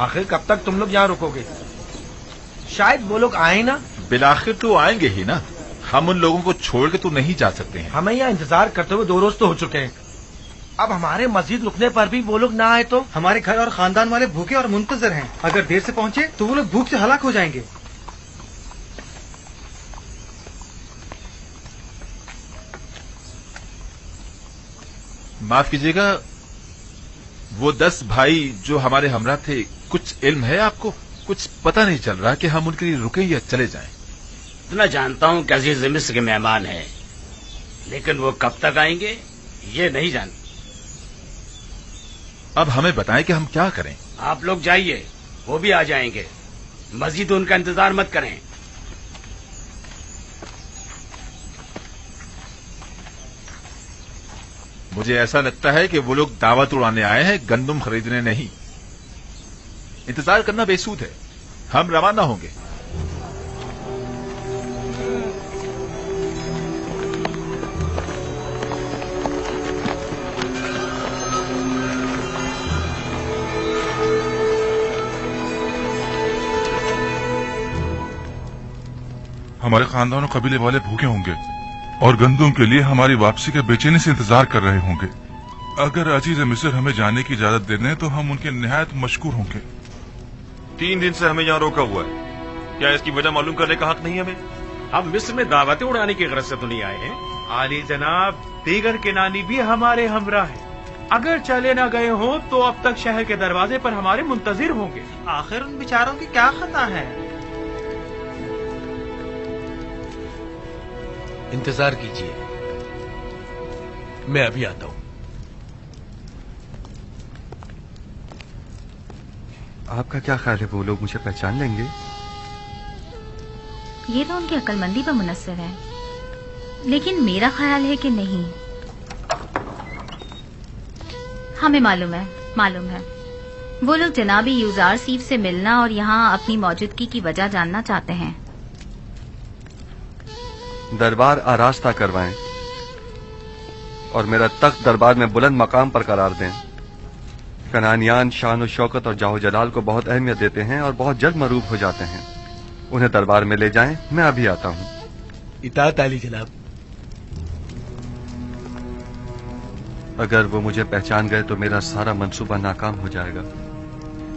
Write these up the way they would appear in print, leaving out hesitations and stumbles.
आखिर कब तक तुम लोग यहाँ रुकोगे? शायद वो लोग आए ना। बिलाखिर तो आएंगे ही ना, हम उन लोगों को छोड़ के तो नहीं जा सकते हैं। हमें यहाँ इंतजार करते हुए 2 रोज तो हो चुके हैं। अब हमारे मस्जिद रुकने पर भी वो लोग ना आए तो? हमारे घर और खानदान वाले भूखे और मुंतजर हैं। अगर देर से पहुंचे तो वो लोग भूख से हलाक हो जाएंगे। माफ कीजिएगा, वो 10 भाई जो हमारे हमरा थे, कुछ इल्म है आपको? कुछ पता नहीं चल रहा कि हम उनके लिए रुकें या चले जाएं। इतना जानता हूँ कि अजीज मिस्र के मेहमान हैं, लेकिन वो कब तक आएंगे ये नहीं जानता। अब हमें बताएं कि हम क्या करें। आप लोग जाइए, वो भी आ जाएंगे। मस्जिद उनका इंतजार मत करें। मुझे ऐसा लगता है कि वो लोग दावत उड़ाने आए हैं, गंदुम खरीदने नहीं। इंतजार करना बेसूद है, हम रवाना होंगे। हमारे खानदान और कबीले वाले भूखे होंगे और गंदुम के लिए हमारी वापसी के बेचैनी से इंतजार कर रहे होंगे। अगर अजीज मिस्र हमें जाने की इजाजत दे दें तो हम उनके निहायत मशकूर होंगे। 3 दिन से हमें यहाँ रोका हुआ है, क्या इसकी वजह मालूम करने का हक नहीं हमें? हम मिस्र में दावतें उड़ाने की गरज से तो नहीं आए हैं। आली जनाब, दीगर किनानी भी हमारे हमरा है। अगर चले ना गए हो तो अब तक शहर के दरवाजे पर हमारे मुंतजिर होंगे। आखिर उन बेचारों की क्या खता है? इंतजार कीजिए, मैं अभी आता हूँ। आपका क्या ख्याल है, वो लोग मुझे पहचान लेंगे? ये तो उनकी अक्लमंदी पर मुनस्सर है, लेकिन मेरा ख्याल है कि नहीं। हमें मालूम है वो लोग जनाबी यूजार सीफ से मिलना और यहाँ अपनी मौजूदगी की वजह जानना चाहते हैं। दरबार आरास्ता करवाएं और मेरा तख्त दरबार में बुलंद मकाम पर करार दें। कनानियान शान और शौकत और जाहो जलाल को बहुत अहमियत देते हैं और बहुत जल्द मरूब हो जाते हैं। उन्हें दरबार में ले जाएं, मैं अभी आता हूँ। इताअत आली जनाब। अगर वो मुझे पहचान गए तो मेरा सारा मंसूबा नाकाम हो जाएगा।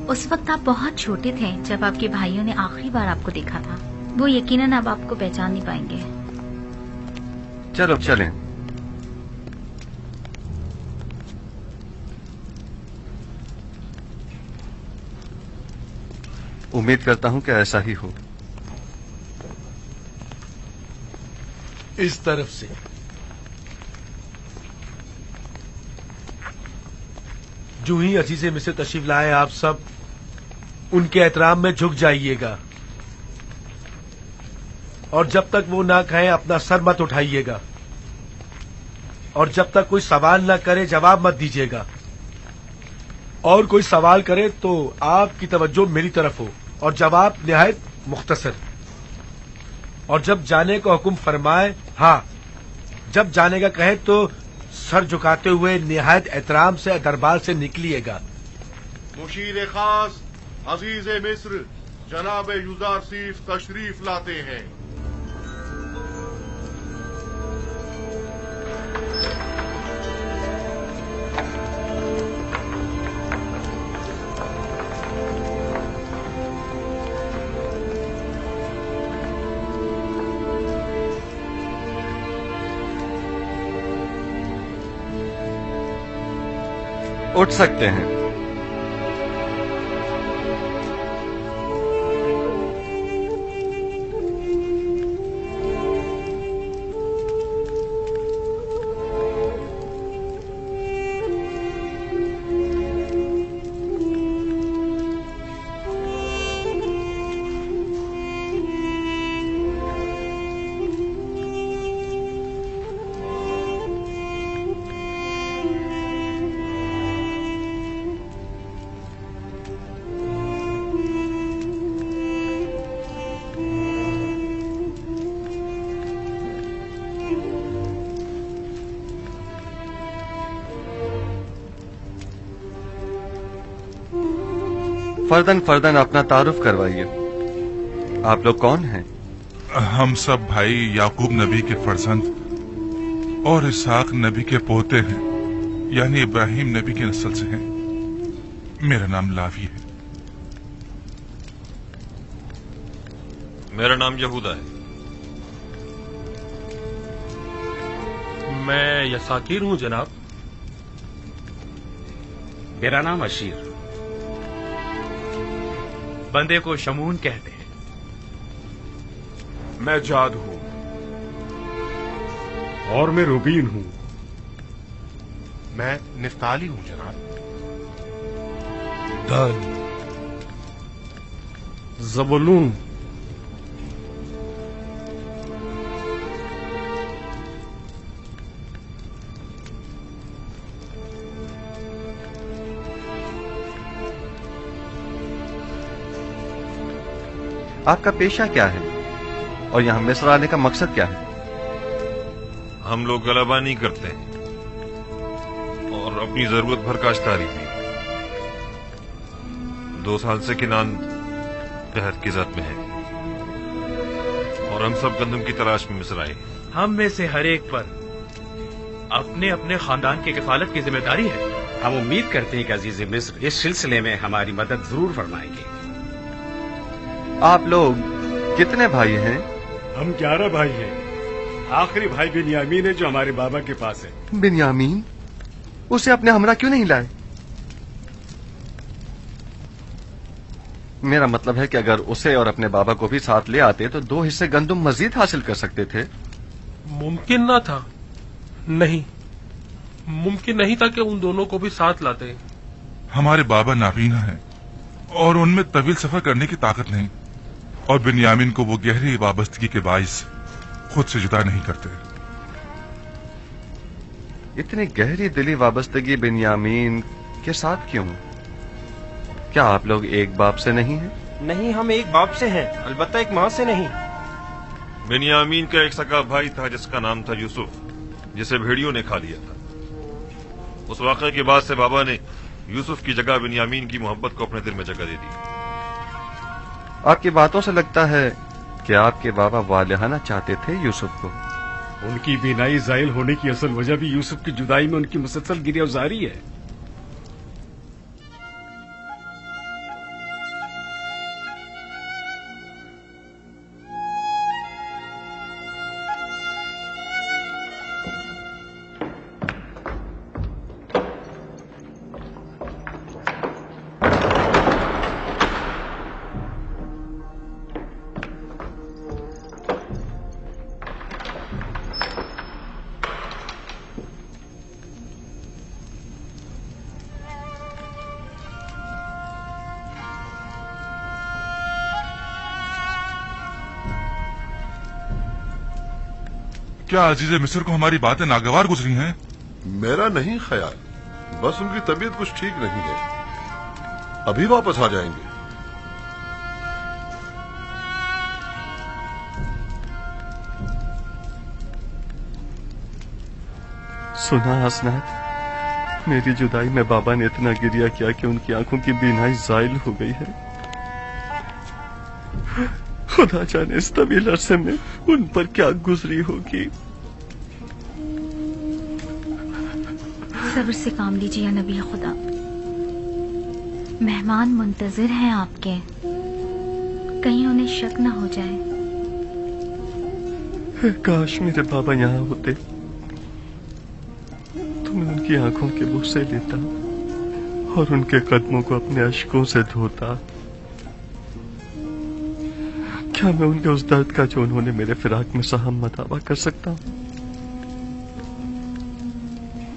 उस वक्त आप बहुत छोटे थे जब आपके भाइयों ने आखिरी बार आपको देखा था। वो यकीनन अब आपको पहचान नहीं पाएंगे। चलो चलें। उम्मीद करता हूं कि ऐसा ही हो। इस तरफ से जो ही अजीज़े मिस्र तशरीफ लाए, आप सब उनके एहतराम में झुक जाइएगा और जब तक वो ना कहें अपना सर मत उठाइएगा और जब तक कोई सवाल ना करे जवाब मत दीजिएगा। और कोई सवाल करे तो आपकी तवज्जो मेरी तरफ हो और जवाब निहायत मुख्तसर। और जब जाने का हुक्म फरमाए, हाँ, जब जाने का कहे तो सर झुकाते हुए निहायत एहतराम से दरबार से निकलिएगा। मुशीर खास अजीज मिस्र जनाब यूजार सीफ तशरीफ लाते हैं। उठ सकते हैं। फर्दन फर्दन अपना तारुफ करवाइए। आप लोग कौन हैं? हम सब भाई याकूब नबी के फर्जंद और इसहाक नबी के पोते हैं, यानी इब्राहिम नबी की नस्ल से हैं। मेरा नाम लावी है। मेरा नाम यहूदा है। मैं यसाकीर हूँ जनाब। मेरा नाम अशीर। बंदे को शमून कहते हैं। मैं जाद हूँ। और मैं रुबीन हूँ। मैं निफ्ताली हूँ जनाब। दान, जबुलून, आपका पेशा क्या है और यहाँ मिस्र आने का मकसद क्या है? हम लोग गलबा नहीं करते हैं और अपनी जरूरत भर काश्तकारी भी। 2 साल से किनान कहत की जद में है और हम सब गंदम की तलाश में मिस्र आए। हम में से हर एक पर अपने अपने खानदान की किफालत की जिम्मेदारी है। हम उम्मीद करते हैं कि अजीज मिस्र इस सिलसिले में हमारी मदद जरूर फरमाएंगे। आप लोग कितने भाई हैं? हम 11 भाई हैं। आखिरी भाई बिन्यामीन है जो हमारे बाबा के पास है। बिन्यामीन? उसे अपने हमरा क्यों नहीं लाए? मेरा मतलब है कि अगर उसे और अपने बाबा को भी साथ ले आते तो 2 हिस्से गंदुम मजीद हासिल कर सकते थे। मुमकिन ना था। नहीं, मुमकिन नहीं था कि उन दोनों को भी साथ लाते। हमारे बाबा नाबीना हैं और उनमें तवील सफर करने की ताकत नहीं, और बिन्यामीन को वो गहरी वाबस्तगी के बाइस खुद से जुदा नहीं करते। इतनी गहरी दिली वाबस्तगी बिन्यामीन के साथ क्यों? क्या आप लोग एक बाप से नहीं हैं? नहीं, हम एक बाप से हैं, अलबत्ता एक माँ से नहीं। बिन्यामीन का एक सगा भाई था जिसका नाम था यूसुफ, जिसे भेड़ियों ने खा लिया था। उस वाक़े के बाद से बाबा ने यूसुफ की जगह बिन्यामीन की मोहब्बत को अपने दिल में जगह दे दी। आपकी बातों से लगता है कि आपके बाबा वालिहाना चाहते थे यूसुफ को। उनकी बीनाई जायल होने की असल वजह भी यूसुफ की जुदाई में उनकी मुसलसल गिरफ्तारी है। क्या अजीज मिस्र को हमारी बातें नागवार गुजरी हैं? मेरा नहीं ख्याल, बस उनकी तबीयत कुछ ठीक नहीं है। अभी वापस आ जाएंगे। सुना हसनात, मेरी जुदाई में बाबा ने इतना गिरिया किया कि उनकी आंखों की बीनाई जायल हो गई है। खुदा जाने इस तवील अरसे में उन पर क्या गुजरी होगी। सब्र से काम लीजिए नबी खुदा। मेहमान मुंतजिर हैं आपके, कहीं उन्हें शक न हो जाए। काश मेरे बाबा यहाँ होते तो मैं उनकी आंखों के बुसे लेता और उनके कदमों को अपने अश्कों से धोता। क्या मैं उनके उस दर्द का जो उन्होंने मेरे फिराक में सहम दावा कर सकता हूँ?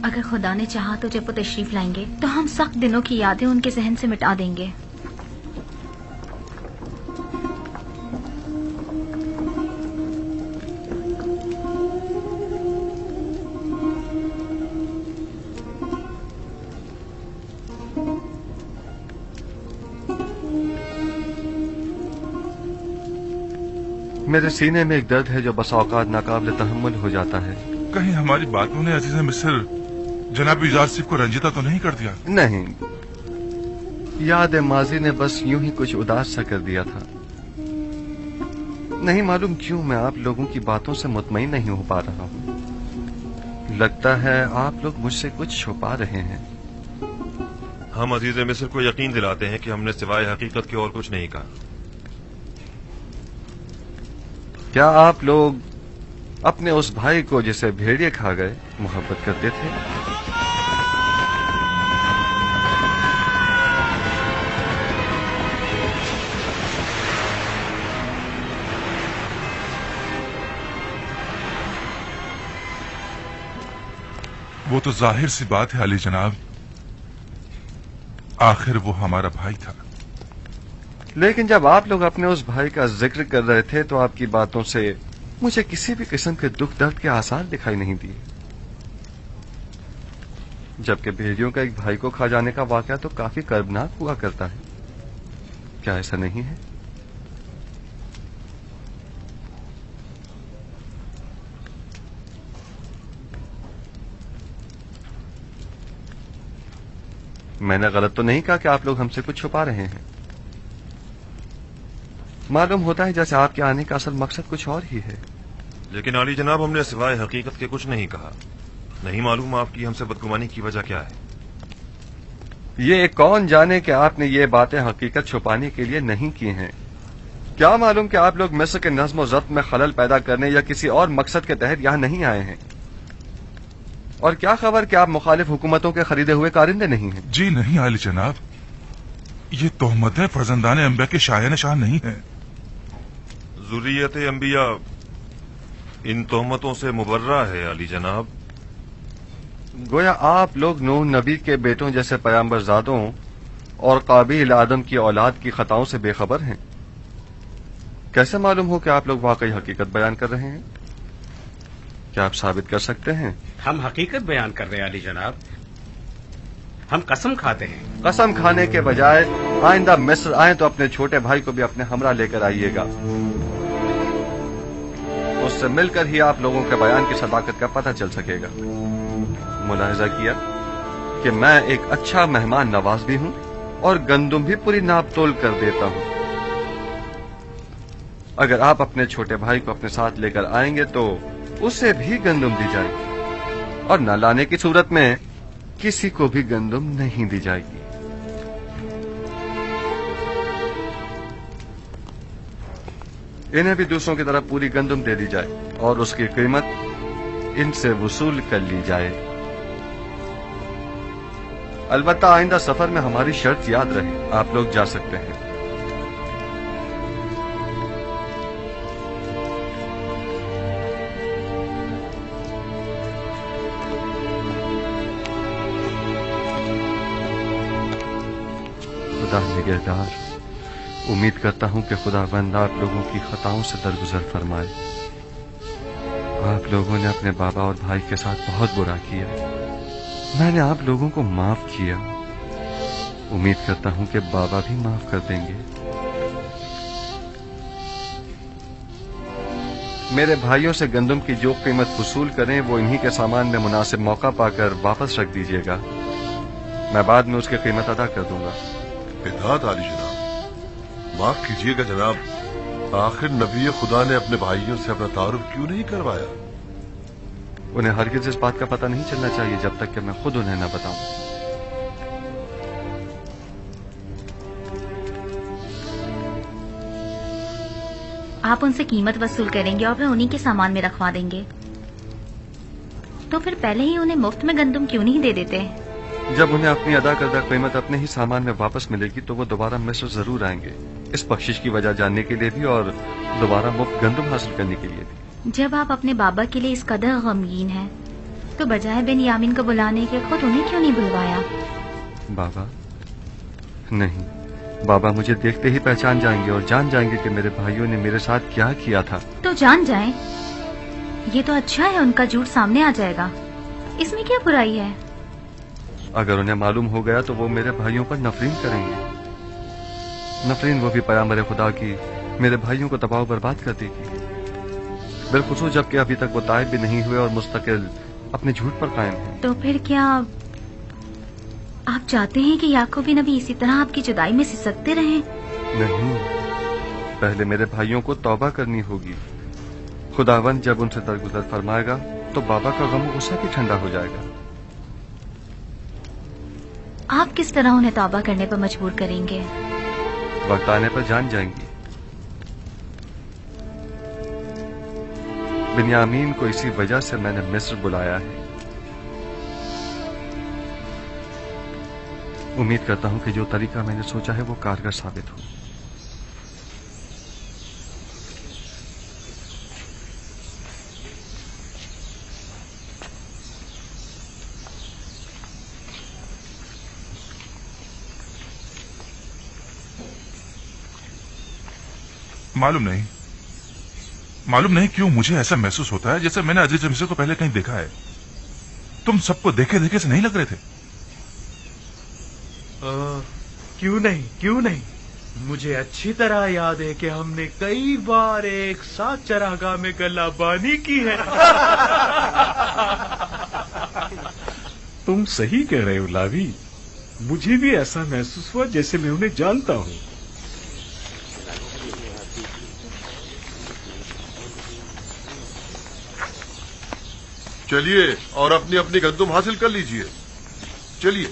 अगर खुदा ने चाहा तो जब वो तशरीफ लाएंगे तो हम सख्त दिनों की यादें उनके जहन से मिटा देंगे। मेरे सीने में एक दर्द है जो बस औकात नाकाबिल तहम्मुल हो जाता है। कहीं हमारी बातों ने अजीज मिस्र जनाब यूजारसिफ को रंजीता तो नहीं कर दिया? नहीं, याद माजी ने बस यूं ही कुछ उदास सा कर दिया था। नहीं मालूम क्यों मैं आप लोगों की बातों से मुतमईन नहीं हो पा रहा हूं। लगता है आप लोग मुझसे कुछ छुपा रहे हैं। हम अजीज मिस्र को यकीन दिलाते हैं कि हमने सिवाय हकीकत के और कुछ नहीं कहा। क्या आप लोग अपने उस भाई को जिसे भेड़िए खा गए मोहब्बत करते थे? वो तो जाहिर सी बात है अली जनाब, आखिर वो हमारा भाई था। लेकिन जब आप लोग अपने उस भाई का जिक्र कर रहे थे तो आपकी बातों से मुझे किसी भी किस्म के दुख दर्द के आसार दिखाई नहीं दिए। जबकि भेड़ियों का एक भाई को खा जाने का वाकया तो काफी कर्बनाक हुआ करता है, क्या ऐसा नहीं है? मैंने गलत तो नहीं कहा कि आप लोग हमसे कुछ छुपा रहे हैं। मालूम होता है जैसे आपके आने का असल मकसद कुछ और ही है। लेकिन आली जनाब, हमने सिवाय हकीकत के कुछ नहीं कहा। नहीं मालूम आपकी हमसे बदगुमानी की वजह क्या है। ये कौन जाने कि आपने ये बातें हकीकत छुपाने के लिए नहीं की हैं। क्या मालूम कि आप लोग मिस्र के नज्म और ज़ब्त में खलल पैदा करने या किसी और मकसद के तहत यहां नहीं आए हैं। और क्या खबर कि आप मुखालिफ हुकूमतों के खरीदे हुए कारिंदे नहीं हैं? जी नहीं आली जनाब, ये तोहमतें फर्जंदान अंबिया के शाया निशान नहीं है। ज़ुर्रियत अंबिया इन तोहमतों से मुबर्रा है अली जनाब। गोया आप लोग नूह नबी के बेटों जैसे पैगंबरजादों और काबिल आदम की औलाद की खताओं से बेखबर हैं। कैसे मालूम हो कि आप लोग वाकई हकीकत बयान कर रहे हैं? क्या आप साबित कर सकते हैं? हम हकीकत बयान कर रहे हैं अली जनाब। हम कसम खाते हैं। कसम खाने के बजाय आइंदा मिस्र आए तो अपने छोटे भाई को भी अपने हमरा लेकर आइएगा। उससे मिलकर ही आप लोगों के बयान की सदाकत का पता चल सकेगा। मुलाहिजा किया कि मैं एक अच्छा मेहमान नवाज भी हूं और गंदुम भी पूरी नाप तोल कर देता हूं। अगर आप अपने छोटे भाई को अपने साथ लेकर आएंगे तो उसे भी गंदुम दी जाएगी और न लाने की सूरत में किसी को भी गंदुम नहीं दी जाएगी। इन्हें भी दूसरों की तरह पूरी गंदुम दे दी जाए और उसकी कीमत इनसे वसूल कर ली जाए। अलबत्ता आइंदा सफर में हमारी शर्त याद रहे, आप लोग जा सकते हैं। खुदा निगहदार, उम्मीद करता हूं कि खुदावंद आप लोगों की खताओं से दरगुजर फरमाए। आप लोगों ने अपने बाबा और भाई के साथ बहुत बुरा किया, मैंने आप लोगों को माफ किया। उम्मीद करता हूं कि बाबा भी माफ कर देंगे। मेरे भाइयों से गंदम की जो कीमत वसूल करें वो इन्हीं के सामान में मुनासिब मौका पाकर वापस रख दीजिएगा। मैं बाद में उसकी कीमत अदा कर दूंगा। इताअत आली जनाब। माफ कीजिएगा जनाब, आखिर नबी खुदा ने अपने भाइयों से अपना तारुफ क्यों नहीं करवाया? उन्हें हरगिज इस बात का पता नहीं चलना चाहिए जब तक कि मैं खुद उन्हें न बताऊं। आप उनसे कीमत वसूल करेंगे और फिर उन्हीं के सामान में रखवा देंगे, तो फिर पहले ही उन्हें मुफ्त में गंदम क्यों नहीं दे देते? जब उन्हें अपनी अदा करदा कीमत अपने ही सामान में वापस मिलेगी तो वो दोबारा मिस्र जरूर आएंगे, इस बख्शिश की वजह जानने के लिए भी और दोबारा मुफ्त गंदम हासिल करने के लिए भी। जब आप अपने बाबा के लिए इस कदर गमगीन हैं, तो बजाय बेन्यामीन को बुलाने के खुद उन्हें क्यों नहीं बुलवाया? बाबा नहीं, बाबा मुझे देखते ही पहचान जाएंगे और जान जाएंगे कि मेरे भाइयों ने मेरे साथ क्या किया था। तो जान जाएं, ये तो अच्छा है, उनका झूठ सामने आ जाएगा, इसमें क्या बुराई है? अगर उन्हें मालूम हो गया तो वो मेरे भाइयों पर नफरीन करेंगे। नफरीन वो भी पैगंबर खुदा की मेरे भाइयों को तबाह बर्बाद कर देगी, बिलखुसूस जबकि अभी तक वो ताइब भी नहीं हुए और मुस्तकिल अपने झूठ पर कायम हैं। तो फिर क्या آپ چاہتے ہیں کہ یعقوب نبی اسی طرح آپ کی جدائی میں سسکتے رہیں؟ نہیں، پہلے میرے بھائیوں کو توبہ کرنی ہوگی. خداوند جب ان سے درگزر فرمائے گا تو بابا کا غم و غصہ بھی ٹھنڈا ہو جائے گا. آپ کس طرح انہیں توبہ کرنے پر مجبور کریں گے؟ وقت آنے پر جان جائیں گی. بنیامین کو اسی وجہ سے میں نے مصر بلایا ہے. امید کرتا ہوں کہ جو طریقہ میں نے سوچا ہے وہ کارگر ثابت ہو. معلوم نہیں کیوں مجھے ایسا محسوس ہوتا ہے جیسے میں نے عزیز مصر کو پہلے کہیں دیکھا ہے. تم سب کو دیکھے دیکھے سے نہیں لگ رہے تھے؟ کیوں نہیں مجھے اچھی طرح یاد ہے کہ ہم نے کئی بار ایک ساتھ چراگاہ میں گلہ بانی کی ہے. تم صحیح کہہ رہے ہو لاوی. مجھے بھی ایسا محسوس ہوا جیسے میں انہیں جانتا ہوں. چلیے اور اپنی اپنی گندم حاصل کر لیجئے. چلیے.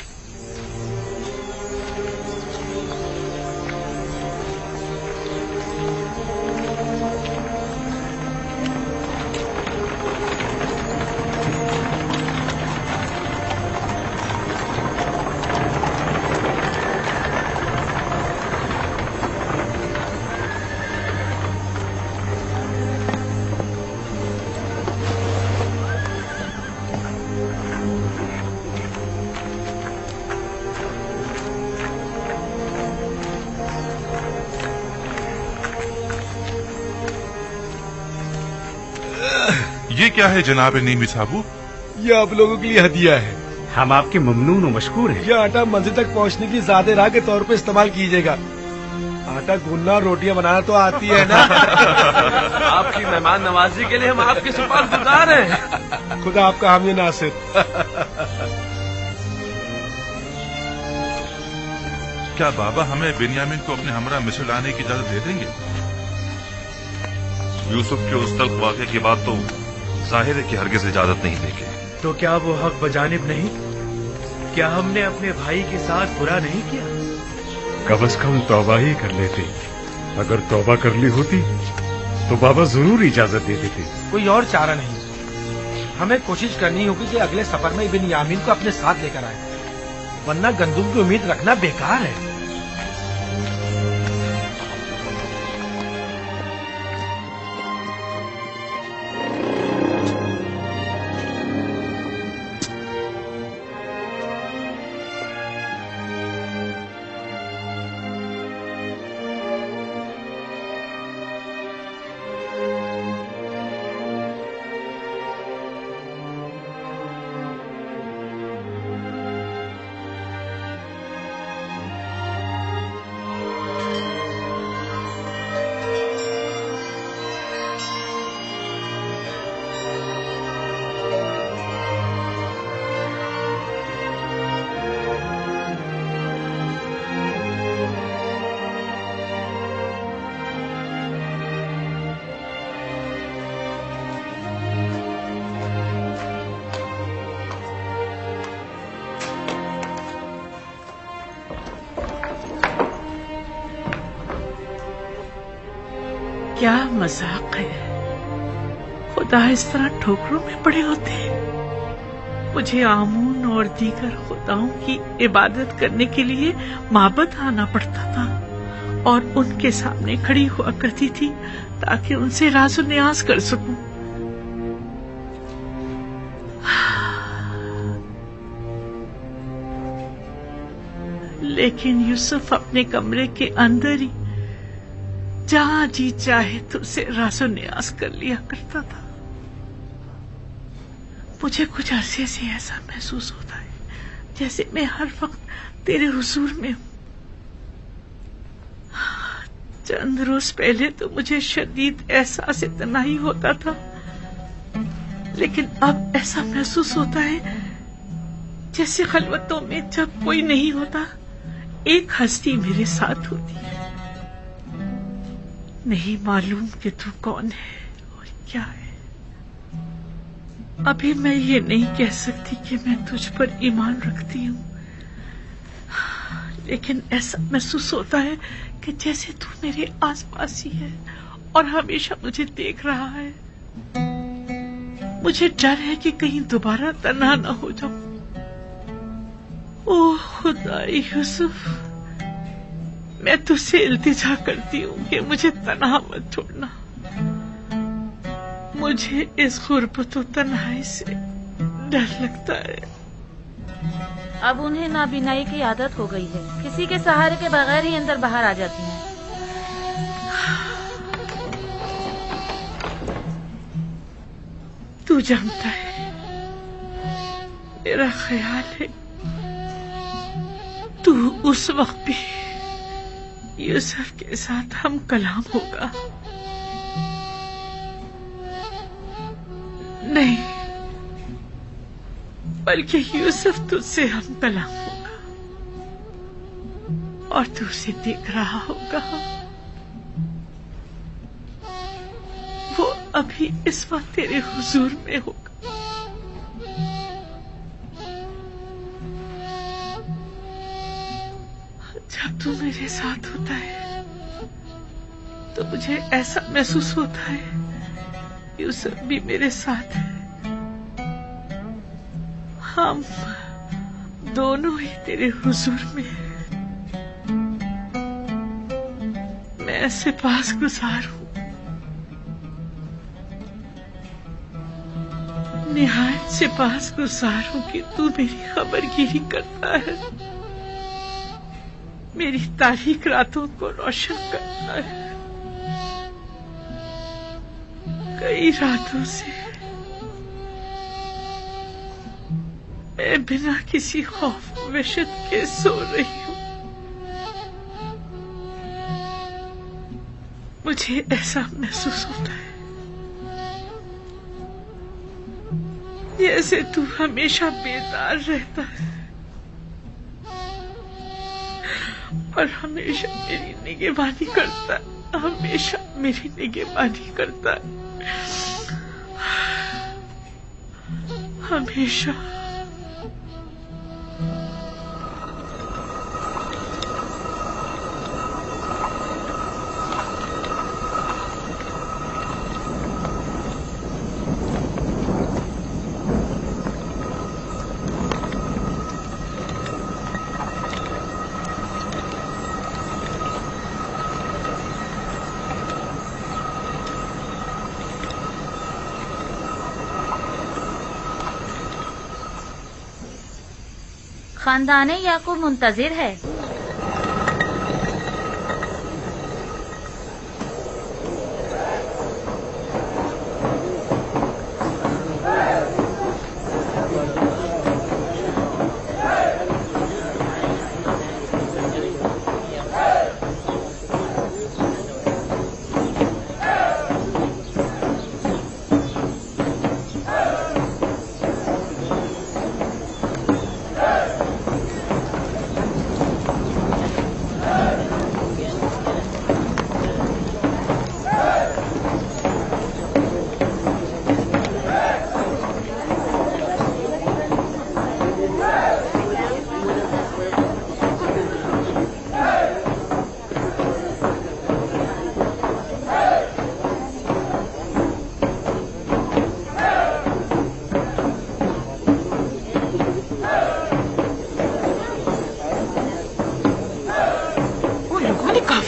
یہ کیا ہے جناب نیمی صاحبو؟ یہ آپ لوگوں کے لیے ہدیہ ہے. ہم آپ کے ممنون و مشکور ہیں. یہ آٹا منزل تک پہنچنے کی زیادہ راہ کے طور پہ استعمال کیجیے گا. آٹا گوننا اور روٹیاں بنانا تو آتی ہے نا. آپ کی مہمان نوازی کے لیے ہم آپ کے سپرد گزار ہیں. خدا آپ کا حامی ناصر. کیا بابا ہمیں بنیامین کو اپنے ہمراہ مصر لانے کی اجازت دے دیں گے؟ یوسف کے اس تلخ واقعے کے بعد تو ظاہر ہے کہ ہرگز اجازت نہیں دیں گے. تو کیا وہ حق بجانب نہیں؟ کیا ہم نے اپنے بھائی کے ساتھ برا نہیں کیا؟ کم از کم توبہ ہی کر لیتے. اگر توبہ کر لی ہوتی تو بابا ضرور اجازت دے دیتے. کوئی اور چارہ نہیں. ہمیں کوشش کرنی ہوگی کہ اگلے سفر میں بنیامین کو اپنے ساتھ لے کر آئے، ورنہ گندم کی امید رکھنا بیکار ہے. کیا مذاق ہے. خدا اس طرح ٹھوکروں میں پڑے ہوتے ہیں. مجھے آمون اور دیگر خداؤں کی عبادت کرنے کے لیے معبد آنا پڑتا تھا اور ان کے سامنے کھڑی ہوا کرتی تھی تاکہ ان سے راز و نیاز کر سکوں. لیکن یوسف اپنے کمرے کے اندر ہی جہاں جی چاہے تو اسے راز و نیاز کر لیا کرتا تھا. مجھے کچھ عرصے سے ایسا محسوس ہوتا ہے جیسے میں ہر وقت تیرے حضور میں ہوں. چند روز پہلے تو مجھے شدید احساس تنہائی ہوتا تھا، لیکن اب ایسا محسوس ہوتا ہے जैसे खलवतों में जब कोई नहीं होता एक हस्ती मेरे साथ होती है। नहीं मालूम कि तू कौन है और क्या है। अभी मैं ये नहीं कह सकती कि मैं तुझ पर ईमान रखती हूँ, लेकिन ऐसा महसूस होता है कि जैसे तू मेरे आसपास ही है और हमेशा मुझे देख रहा है। मुझे डर है कि कहीं दोबारा तन्हा न हो जाऊं। ओह खुदा यूसुफ, मैं तुझसे इल्तिजा करती हूँ कि मुझे तन्हा मत छोड़ना। मुझे इस गुर्बत और तन्हाई से डर लगता है। अब उन्हें नाबीनाई की आदत हो गई है, किसी के सहारे के बगैर ही अंदर बाहर आ जाती हैं। तू जानता है, मेरा ख्याल है तू उस वक्त भी यूसुफ के साथ हम कलाम होगा। नहीं, बल्कि यूसुफ तुझसे हम कलाम होगा और तू उसे देख रहा होगा। वो अभी इस वक्त तेरे हुजूर में होगा। जब तू मेरे साथ होता है तो मुझे ऐसा महसूस होता है यूसुफ भी मेरे साथ है। हम दोनों ही तेरे हुजूर में हैं। मैं सिपाहगुजार हूँ, निहायत सिपाहगुजार हूँ कि तू मेरी खबरगिरी करता है, मेरी तारीख रातों को रोशन करता है। कई रातों से मैं बिना किसी खौफ वहशत के सो रही हूँ। मुझे ऐसा महसूस होता है जैसे तू हमेशा बेदार रहता है और हमेशा मेरी निगहबानी करता है, हमेशा मेरी निगहबानी करता है, हमेशा। खानदाने याकूब मुंतजिर है।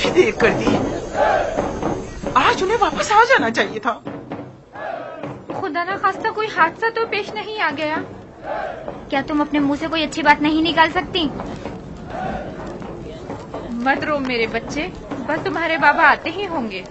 देर कर दी, आज उन्हें वापस आ जाना चाहिए था। खुदा ना खास्ता कोई हादसा तो पेश नहीं आ गया? क्या तुम अपने मुंह से कोई अच्छी बात नहीं निकाल सकती? मत रो मेरे बच्चे, बस तुम्हारे बाबा आते ही होंगे।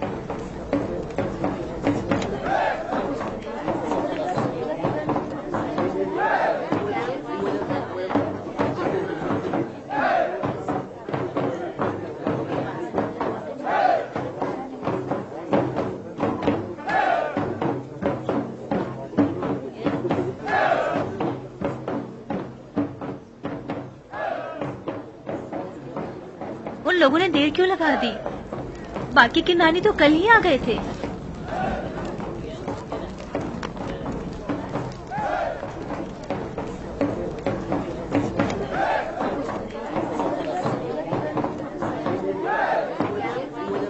लोगों ने देर क्यों लगा दी? बाकी के नानी तो कल ही आ गए थे।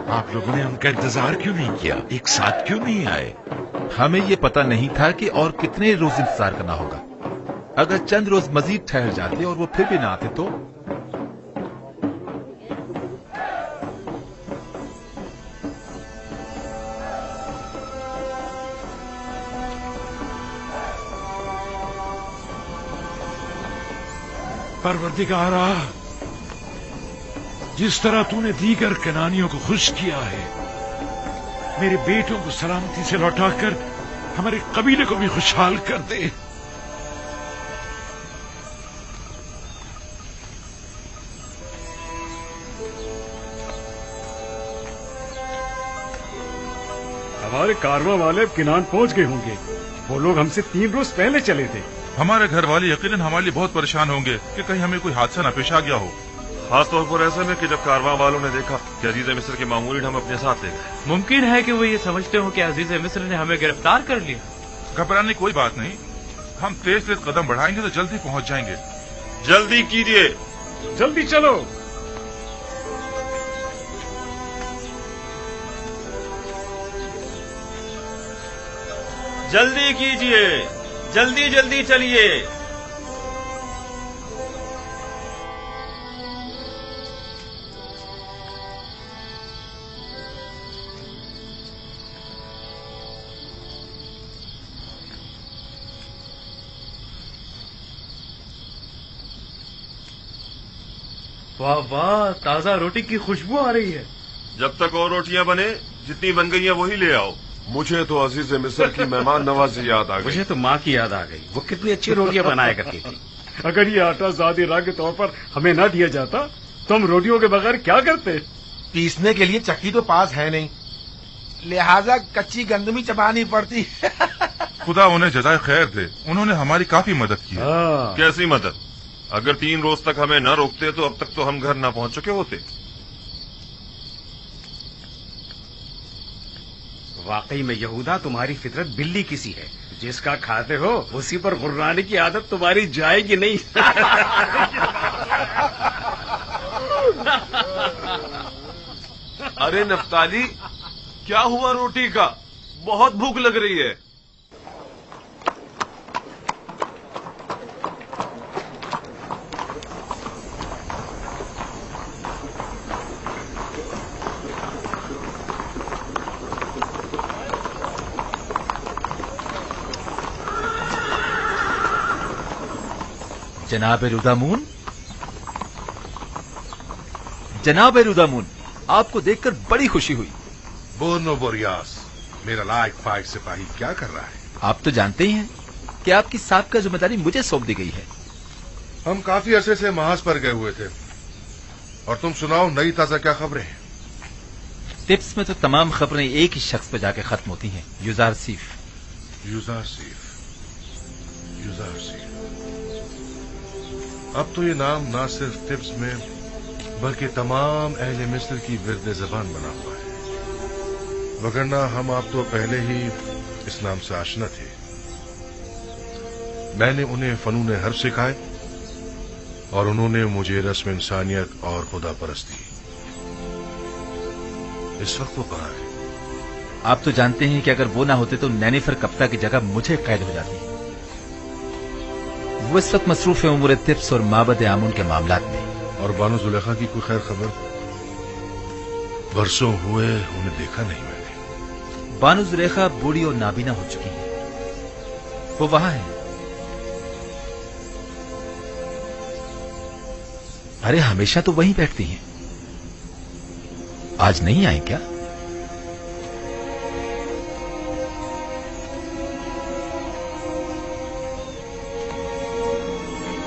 आप लोगों ने उनका इंतजार क्यों नहीं किया? एक साथ क्यों नहीं आए? हमें ये पता नहीं था कि और कितने रोज इंतजार करना होगा। अगर चंद रोज मजीद ठहर जाते और वो फिर भी ना आते तो? परवरदिगारा, जिस तरह तूने दीगर कनानियों को खुश किया है, मेरे बेटों को सलामती से लौटाकर हमारे कबीले को भी खुशहाल कर दे। हमारे कारवां वाले अब किनान पहुंच गए होंगे। वो लोग हमसे 3 रोज पहले चले थे। हमारे घर वाले यकीनन हमारे लिए बहुत परेशान होंगे कि कहीं हमें कोई हादसा न पेश आ गया हो। खास तौर पर ऐसे में कि जब कारवां वालों ने देखा कि अजीज मिस्र के मामूली हम अपने साथ ले गए। मुमकिन है कि वो ये समझते हो कि अजीज मिस्र ने हमें गिरफ्तार कर लिया। घबराने की कोई बात नहीं, हम तेज तेज कदम बढ़ाएंगे तो जल्दी पहुंच जाएंगे। जल्दी कीजिए, जल्दी चलो। जल्दी कीजिए, जल्दी जल्दी चलिए। वाह वाह, ताजा रोटी की खुशबू आ रही है। जब तक और रोटियां बने, जितनी बन गई हैं वही ले आओ। मुझे तो अजीज मिस्र की मेहमान नवाजी याद आ गई। मुझे तो माँ की याद आ गई, वो कितनी अच्छी रोटियां बनाया करती थी। अगर ये आटा ज़ादी राह के तौर पर हमें ना दिया जाता तो हम रोटियों के बगैर क्या करते? पीसने के लिए चक्की तो पास है नहीं, लिहाजा कच्ची गंदमी चबानी पड़ती। खुदा उन्हें जज़ाए खैर दे, उन्होंने हमारी काफी मदद की। कैसी मदद? अगर 3 रोज तक हमें न रोकते तो अब तक तो हम घर न पहुंच चुके होते। वाकई में यहूदा, तुम्हारी फितरत बिल्ली किसी है। जिसका खाते हो उसी पर गुर्राने की आदत तुम्हारी जाएगी नहीं। अरे नफ्ताली, क्या हुआ रोटी का? बहुत भूख लग रही है। जनाब रुदामून, जनाब रुदामून, आपको देखकर बड़ी खुशी हुई। बोनो बोरियास, मेरा लायक फाइक सिपाही क्या कर रहा है? आप तो जानते ही हैं कि आपकी साबका जिम्मेदारी मुझे सौंप दी गई है। हम काफी अरसे से महाज पर गए हुए थे, और तुम सुनाओ नई ताजा क्या खबरें हैं? टिप्स में तो तमाम खबरें एक ही शख्स पर जाके खत्म होती हैं, युजार सीफ। युजार सीफ, युजार सीफ। अब तो ये नाम ना सिर्फ टिप्स में बल्कि तमाम अहले मिस्र की विर्द ज़बान बना हुआ है, वगरना हम आप तो पहले ही इस नाम से आशना थे। मैंने उन्हें फनून हर्ब सिखाए और उन्होंने मुझे रस्म इंसानियत और खुदा परस्ती। इस वक्त वो कहाँ है? आप तो जानते हैं कि अगर वो ना होते तो नैनीफर कप्ता की जगह मुझे कैद हो जाती। वो इस वक्त मसरूफ है उमूर तिब्स और माबद आमून के मामलात में। और बानो जुलेखा की कोई खैर खबर? बरसों हुए उन्हें देखा नहीं मैंने। बानो जुलेखा बूढ़ी और नाबीना हो चुकी है, वो वहां है। अरे हमेशा तो वहीं बैठती हैं, आज नहीं आई क्या?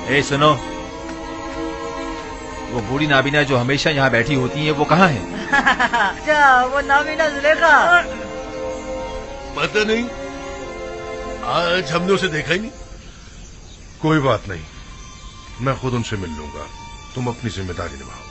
ए सुनो, वो बूढ़ी नाबीना जो हमेशा यहाँ बैठी होती है वो कहाँ है? क्या वो नाबीना जुलेखा? पता नहीं, आज हमने उसे देखा ही नहीं। कोई बात नहीं, मैं खुद उनसे मिल लूंगा। तुम अपनी जिम्मेदारी निभाओ।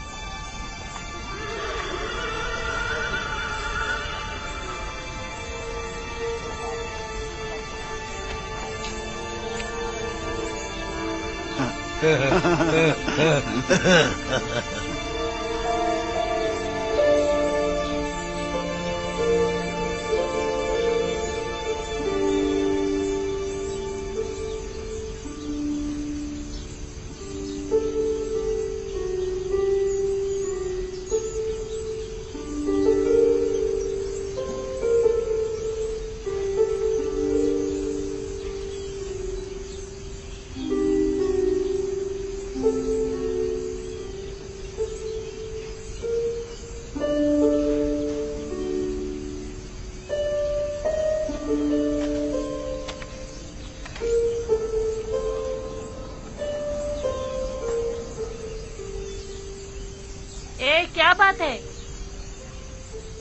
क्या बात है?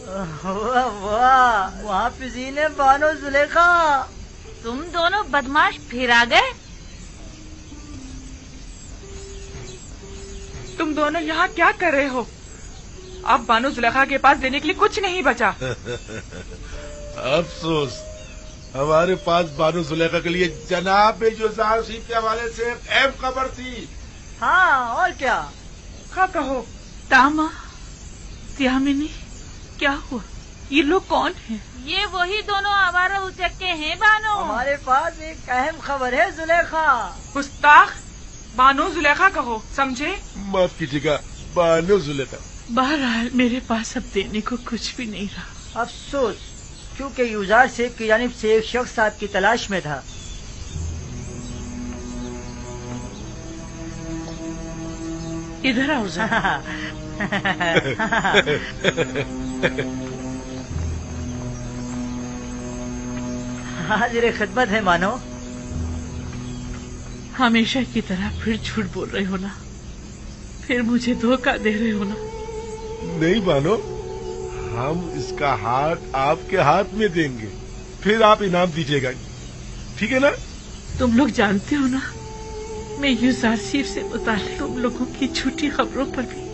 वाह वाह, वहाँ फिजी ने बानो जुलेखा। तुम दोनों बदमाश फिर आ गए? तुम दोनों यहाँ क्या कर रहे हो? अब बानो जुलेखा के पास देने के लिए कुछ नहीं बचा। अफसोस, हमारे पास बानो जुलेखा के लिए जनाब जुज़ार सी के हवाले से अहम खबर थी। हाँ, और क्या? हाँ कहो। तामा, त्यामिनी, क्या हुआ? ये लोग कौन हैं? ये वही दोनों आवारा उचक्के हैं बानो। हमारे पास एक अहम खबर है जुलेखा। गुस्ताख, बानो जुलेखा कहो, समझे? माफ कीजिएगा, बानो जुलेखा। बहरहाल मेरे पास अब देने को कुछ भी नहीं रहा। अफसोस, क्योंकि यूजार सेब की जानिब से एक शख्स आपकी तलाश में था। इधर आओ जरा। हाजिर खिदमत है मानो। हमेशा की तरह फिर झूठ बोल रहे हो ना? फिर मुझे धोखा दे रहे हो ना? नहीं मानो, हम इसका हाथ आपके हाथ में देंगे, फिर आप इनाम दीजिएगा, ठीक है ना? तुम लोग जानते हो ना, मैं यूजार सेब से मुताल्लिक तुम लोगों की झूठी खबरों पर भी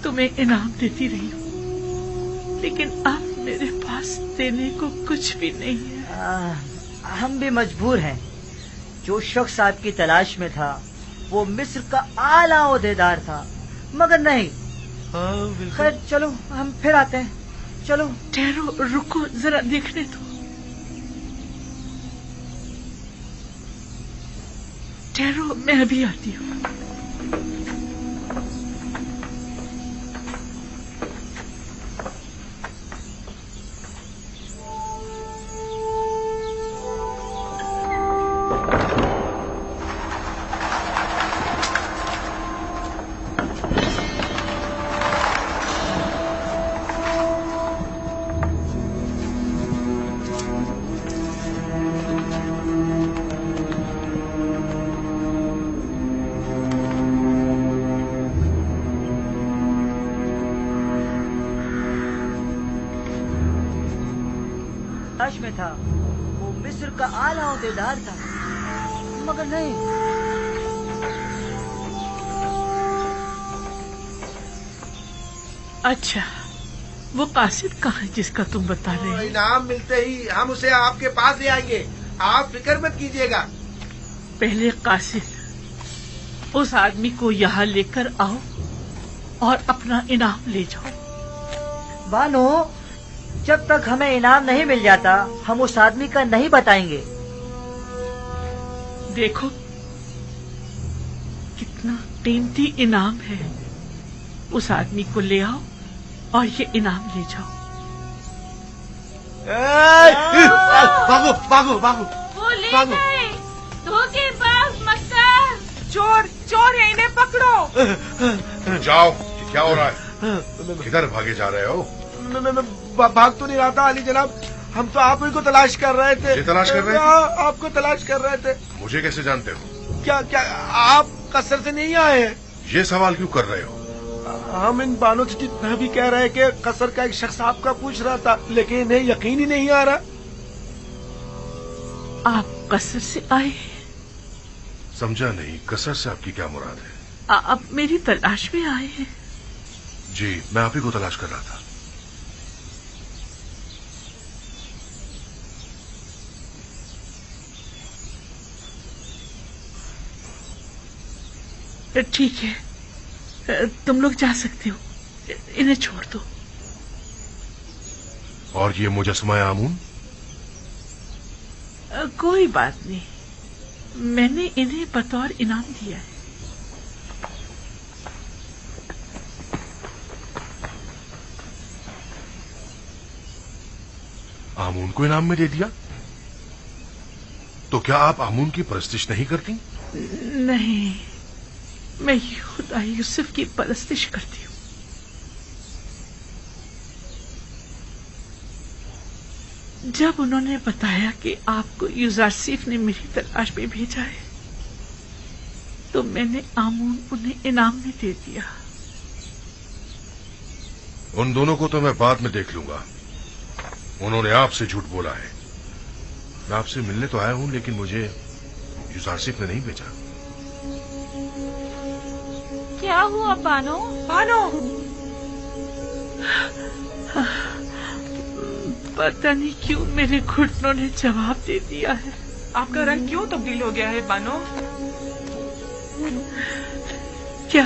तुम्हें इनाम देती रही हूँ, लेकिन अब मेरे पास देने को कुछ भी नहीं है। हम भी मजबूर हैं। जो शख्स आपकी तलाश में था वो मिस्र का आला ओहदेदार था, मगर नहीं। खैर चलो, हम फिर आते हैं। चलो। ठहरो, रुको, जरा देखने दो। ठहरो, मैं अभी आती हूँ। में था, वो मिस्र का आला ओहदेदार था, मगर नहीं। अच्छा, वो कासिद कहाँ है जिसका तुम बता रहे हो? इनाम मिलते ही हम उसे आपके पास ले आएंगे, आप फिक्र मत कीजिएगा। पहले कासिद, उस आदमी को यहाँ लेकर आओ और अपना इनाम ले जाओ। बानो, जब तक हमें इनाम नहीं मिल जाता, हम उस आदमी का नहीं बताएंगे। देखो, कितना कीमती इनाम है। उस आदमी को ले आओ और ये इनाम ले जाओ। भागो भागो भागो। वो ले गए, धोखेबाज मक्कार। चोर, चोर है, इन्हें पकड़ो। जाओ, क्या हो रहा है? किधर भागे जा रहे हो? मैं भाग तो नहीं रहा था अली जनाब, हम तो आप ही को तलाश कर रहे थे। ये तलाश कर रहे थे? आपको तलाश कर रहे थे। मुझे कैसे जानते हो? क्या क्या आप कसर से नहीं आए हैं? ये सवाल क्यों कर रहे हो? हम इन बालों से जितना भी कह रहे हैं कि कसर का एक शख्स आपका पूछ रहा था, लेकिन इन्हें यकीन ही नहीं आ रहा। आप कसर से आए? समझा नहीं, कसर से आपकी क्या मुराद है? आप मेरी तलाश में आए हैं? जी, मैं आप ही को तलाश कर रहा था। ठीक है, तुम लोग जा सकते हो, इन्हें छोड़ दो। और ये मुजस्मा आमून? कोई बात नहीं, मैंने इन्हें बतौर इनाम दिया है। आमून को इनाम में दे दिया? तो क्या आप आमून की परस्तिश नहीं करती? नहीं, मैं खुदा यूसुफ की परस्तिश करती हूँ। जब उन्होंने बताया कि आपको यूजारसीफ ने मेरी तलाश में भेजा है, तो मैंने आमून उन्हें इनाम में दे दिया। उन दोनों को तो मैं बाद में देख लूंगा। उन्होंने आपसे झूठ बोला है। मैं आपसे मिलने तो आया हूं, लेकिन मुझे यूजारसीफ ने नहीं भेजा। क्या हुआ बानो? बानो, पता नहीं क्यों मेरे घुटनों ने जवाब दे दिया है। आपका रंग क्यों तब्दील हो गया है बानो? क्या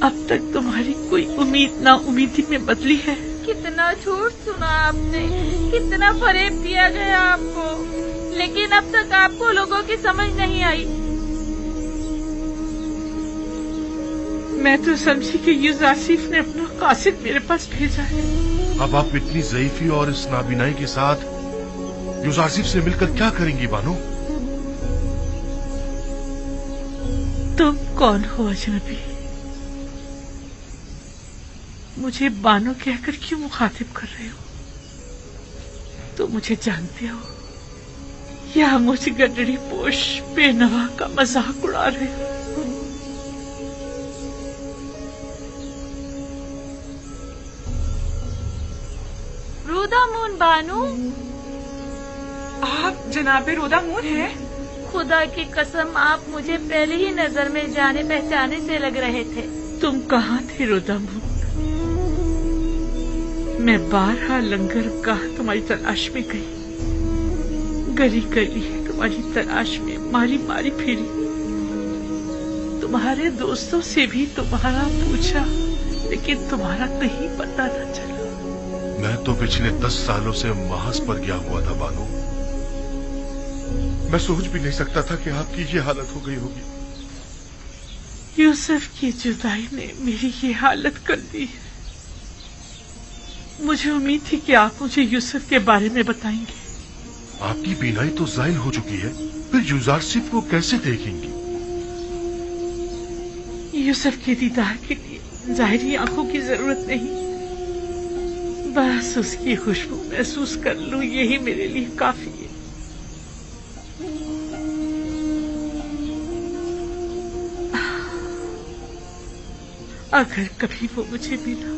अब तक तुम्हारी कोई उम्मीद ना उम्मीदी में बदली है? कितना झूठ सुना आपने, कितना फरेब दिया गया आपको, लेकिन अब तक आपको लोगों की समझ नहीं आई। मैं तो समझी कि यूजारसीफ ने अपना कासिद मेरे पास भेजा है। अब आप इतनी ज़ईफी और इस नाबीनाई के साथ यूजारसीफ से मिलकर क्या करेंगी बानो? तुम कौन हो अजनबी? मुझे बानो कहकर क्यों मुखातिब कर रहे हो? तुम मुझे जानते हो या मुझ गडड़ी पोश बेनवा का मजाक उड़ा रहे हो? रोदामून बानो, आप जनाबे रोदामून हैं? खुदा की कसम, आप मुझे पहले ही नजर में जाने पहचाने से लग रहे थे। तुम कहाँ थे रोदामून? मैं बारहा लंगर गाह तुम्हारी तलाश में गई, गली गली तुम्हारी तलाश में मारी मारी फिरी, तुम्हारे दोस्तों से भी तुम्हारा पूछा, लेकिन तुम्हारा कहीं पता न चला। मैं तो पिछले 10 सालों से महज पर गया हुआ था बानो। मैं सोच भी नहीं सकता था कि आपकी ये हालत हो गई होगी। यूसुफ की जुदाई ने मेरी ये हालत कर दी है। मुझे उम्मीद थी कि आप मुझे यूसुफ के बारे में बताएंगे। आपकी बीनाई तो ज़ाइल हो चुकी है, फिर यूजारसीफ को कैसे देखेंगी? यूसुफ के दीदार के लिए जाहिरी आंखों की जरूरत नहीं, बस उसकी खुशबू महसूस कर लूं, यही मेरे लिए काफी है। अगर कभी वो मुझे मिला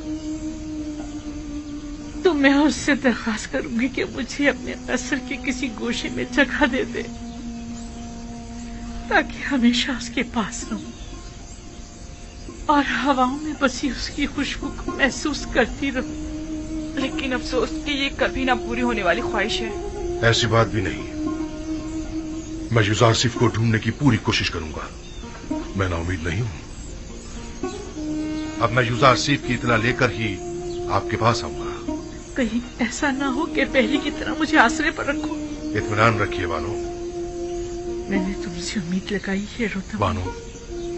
तो मैं उससे दरख्वास्त करूंगी कि मुझे अपने असर के किसी गोशे में जगह दे दे, ताकि हमेशा उसके पास रहूं और हवाओं में बसी उसकी खुशबू को महसूस करती रहूं। लेकिन अफसोस कि ये कभी ना पूरी होने वाली ख्वाहिश है। ऐसी बात भी नहीं। मैं यूजारसीफ को ढूंढने की पूरी कोशिश करूंगा। मैं नाउमीद नहीं हूं। अब मैं यूजारसीफ की इत्तला लेकर ही आपके पास आऊंगा। कहीं ऐसा ना हो कि पहले की तरह मुझे आसरे पर रखो। इत्मीनान रखिए बानो। मैंने तुमसे उम्मीद लगाई है रोतम। बानो,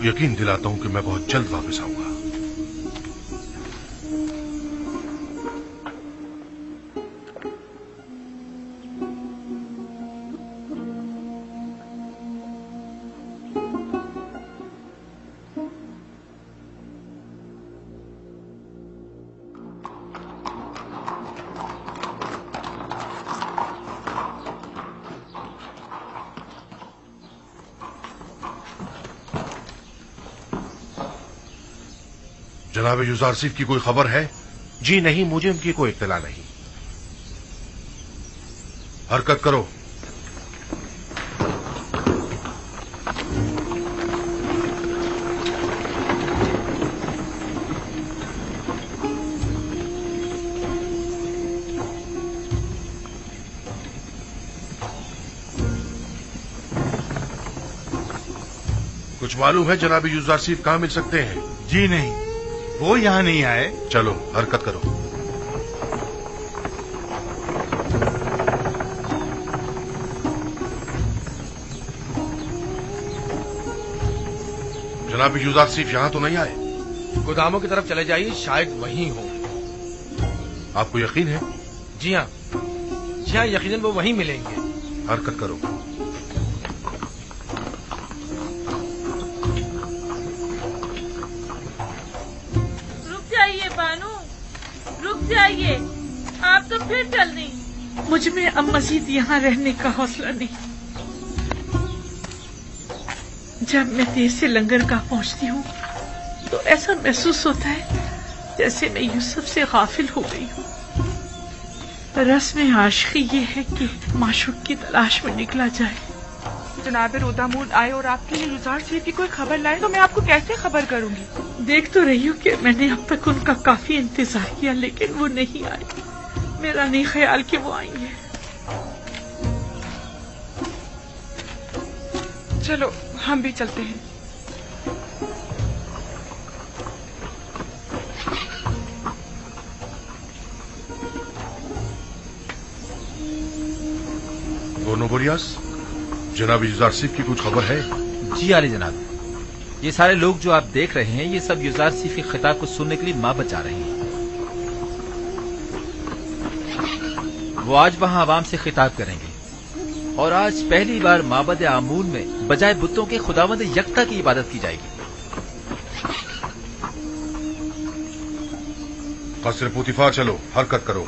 यकीन दिलाता हूं कि मैं बहुत जल्द वापस आऊंगा। जनाब यूजारसीफ की कोई खबर है? जी नहीं, मुझे उनकी कोई इत्तला नहीं। हरकत करो। कुछ मालूम है जनाब यूसुफ आसिफ कहाँ मिल सकते हैं? जी नहीं, वो यहाँ नहीं आए। चलो हरकत करो। जनाब यूसुफ आसिफ यहाँ तो नहीं आए? गोदामों की तरफ चले जाइए, शायद वहीं हो। आपको यकीन है? जी हाँ, यकीनन वो वहीं मिलेंगे। हरकत करो। रुक जाइए बानू, रुक जाइए, आप तो फिर चल दी। मुझ में अब मजीद यहाँ रहने का हौसला नहीं। जब मैं देर से लंगरगाह पहुँचती हूँ तो ऐसा महसूस होता है जैसे मैं यूसुफ से गाफिल हो गई हूँ। रस्म आशिकी ये है कि माशूक की तलाश में निकला जाए। जनाब रोदामून आए और आपके लिए यूसुफ आसिफ की कोई खबर लाए तो मैं आपको कैसे खबर करूंगी? देख तो रही हूँ कि मैंने अब तक उनका काफी इंतजार किया, लेकिन वो नहीं आए। मेरा नहीं ख्याल कि वो आएंगे। चलो हम भी चलते हैं। नोबोरियास, जनाब यूसुफ आसिफ की कुछ खबर है? जी आले जनाब, ये सारे लोग जो आप देख रहे हैं ये सब यूसुफ आसिफ के खिताब को सुनने के लिए माँ बचा रहे हैं। वो आज वहाँ आवाम से खिताब करेंगे और आज पहली बार माबद आमून में बजाय बुतों के खुदावंद यकता की इबादत की जाएगी। कसर पुतिफा, चलो हरकत करो।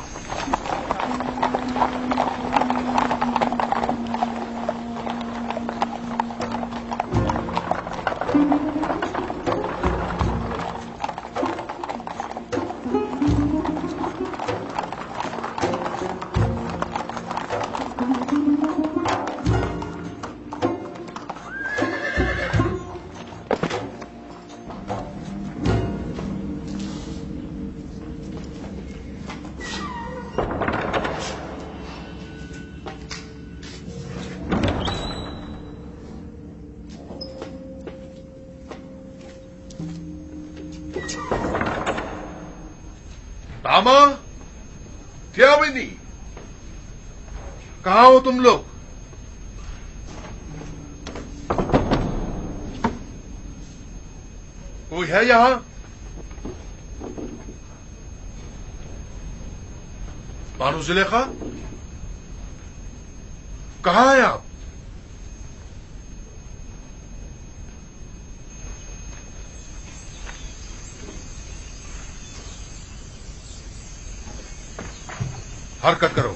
तामा, क्या बनी? कहाँ हो तुम लोग? कोई है यहाँ? बानो जुलेखा, कहाँ हैं आप? हरकत करो।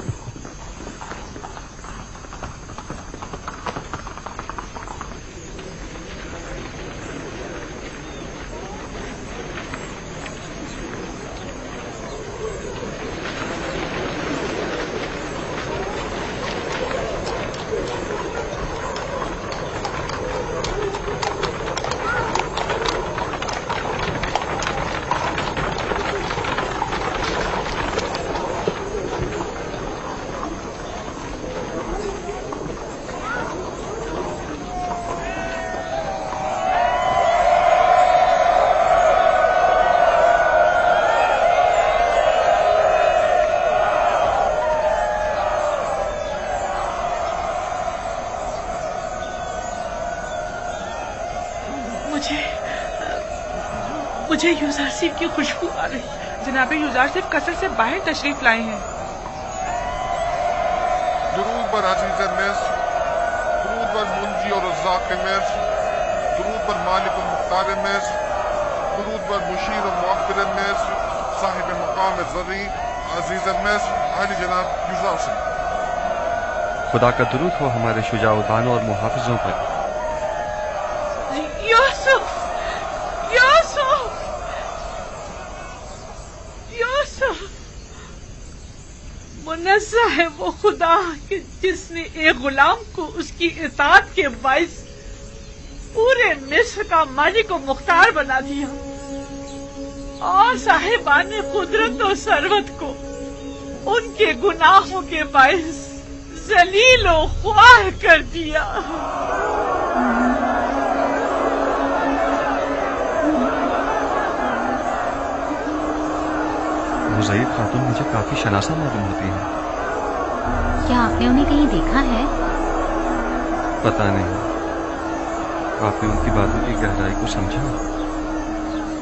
मुझे यूसुफ आसिफ की खुशबू आ रही है। जनाब यूसुफ आसिफ कसर से बाहर तशरीफ लाए हैं। दुरूद बर अजीज़ मिस्र, दुरूद बर मुंजी और रज़्ज़ाक़ मिस्र, दुरूद बर मालिक और मुख्तार मिस्र, दुरूद बर मुशीर और मुअब्बिर मिस्र, साहिब मकाम ज़री अजीज़ मिस्र, आली जनाब यूसुफ आसिफ। खुदा का दुरूद हो हमारे शुजाउद्दानों और मुहाफिजों पर। यूसुफ, यूसुफ, यूसुफ, मुनज़्ज़ह है वो खुदा कि जिसने एक गुलाम को उसकी इताअत के बाइस पूरे मिस्र का मालिक और मुख्तार बना दिया और साहिबान कुदरत और सरवत को उनके गुनाहों के बाइस जलील और ख्वाह कर दिया। وہ ضعیف خاتون مجھے کافی شناسا معلوم ہوتی ہے. کیا آپ نے انہیں کہیں دیکھا ہے؟ پتہ نہیں. آپ نے ان کی باتوں کی گہرائی کو سمجھا؟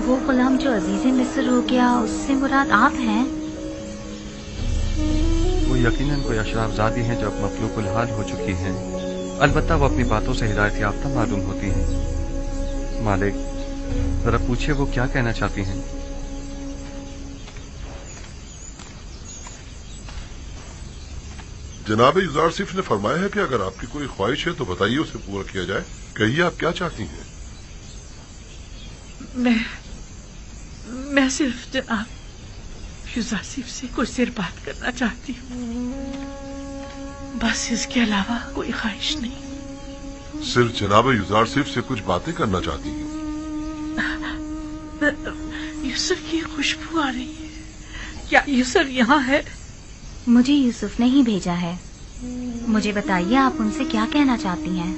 وہ غلام جو عزیز مصر ہو گیا، اس سے مراد آپ ہیں؟ وہ یقیناً کوئی اشراف زادی ہیں جو اب مفلوق الحال ہو چکی ہیں. البتہ وہ اپنی باتوں سے ہدایت یافتہ معلوم ہوتی ہیں. مالک، ذرا پوچھے وہ کیا کہنا چاہتی ہیں. جناب یوزارسیف نے فرمایا ہے کہ اگر آپ کی کوئی خواہش ہے تو بتائیے، اسے پورا کیا جائے. کہیے آپ کیا چاہتی ہیں. میں صرف جناب یوزارسیف سے کچھ دیر بات کرنا چاہتی ہوں، بس اس کے علاوہ کوئی خواہش نہیں. صرف جناب یوزارسیف سے کچھ باتیں کرنا چاہتی ہیں. یوسف کی خوشبو آ رہی ہے. کیا یوسف یہاں ہے؟ مجھے یوسف نے ہی بھیجا ہے. مجھے بتائیے آپ ان سے کیا کہنا چاہتی ہیں.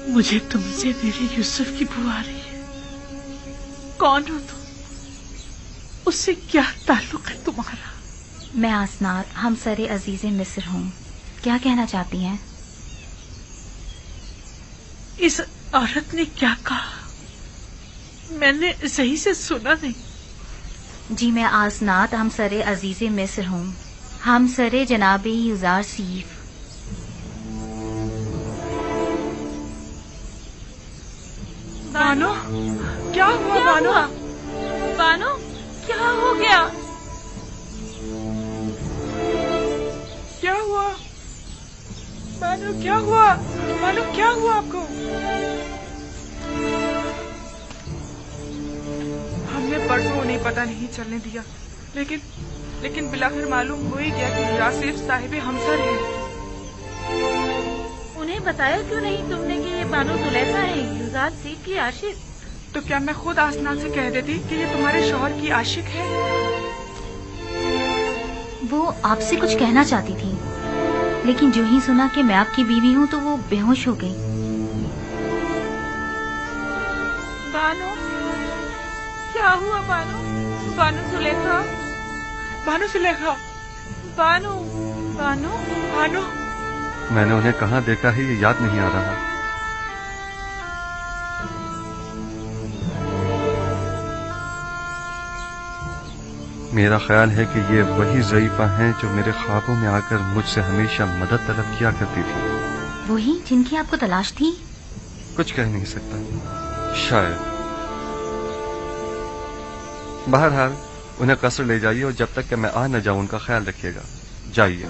مجھے تم سے میرے یوسف کی بو آ رہی ہے. کون ہو تم؟ اس سے کیا تعلق ہے تمہارا؟ میں آسنات ہمسر عزیز مصر ہوں. کیا کہنا چاہتی ہیں؟ اس عورت نے کیا کہا؟ میں نے صحیح سے سنا نہیں. جی میں آسنات ہمسر عزیز مصر ہوں، ہمسر جناب یوزارسیف. بانو، کیا ہوا بانو؟ بانو کیا ہو گیا؟ کیا ہوا بانو؟ کیا ہوا بانو؟ کیا ہوا آپ کو؟ ہم نے برسوں انہیں پتہ نہیں چلنے دیا، لیکن بلاخر معلوم ہو ہی گیا کہ یوزارسیف صاحب ہمسر ہے. انہیں بتایا کیوں نہیں تم نے کہ یہ بانو زلیخا ہے، یوزارسیف کی عاشق؟ تو کیا میں خود آسنات سے کہہ دیتی کہ یہ تمہارے شوہر کی عاشق ہے؟ وہ آپ سے کچھ کہنا چاہتی تھی، لیکن جو ہی سنا کہ میں آپ کی بیوی ہوں تو وہ بے ہوش ہو گئی. بانو کیا ہوا؟ بانو بانو زلیخا، بانو زلیخا، بانو بانو بانو. میں نے انہیں کہاں دیکھا ہے یہ یاد نہیں آ رہا. میرا خیال ہے کہ یہ وہی ضعیفہ ہیں جو میرے خوابوں میں آ کر مجھ سے ہمیشہ مدد طلب کیا کرتی تھی. وہی جن کی آپ کو تلاش تھی؟ کچھ کہہ نہیں سکتا، شاید. بہرحال انہیں قصر لے جائیے اور جب تک کہ میں آ نہ جاؤں ان کا خیال رکھیے گا. جائیے.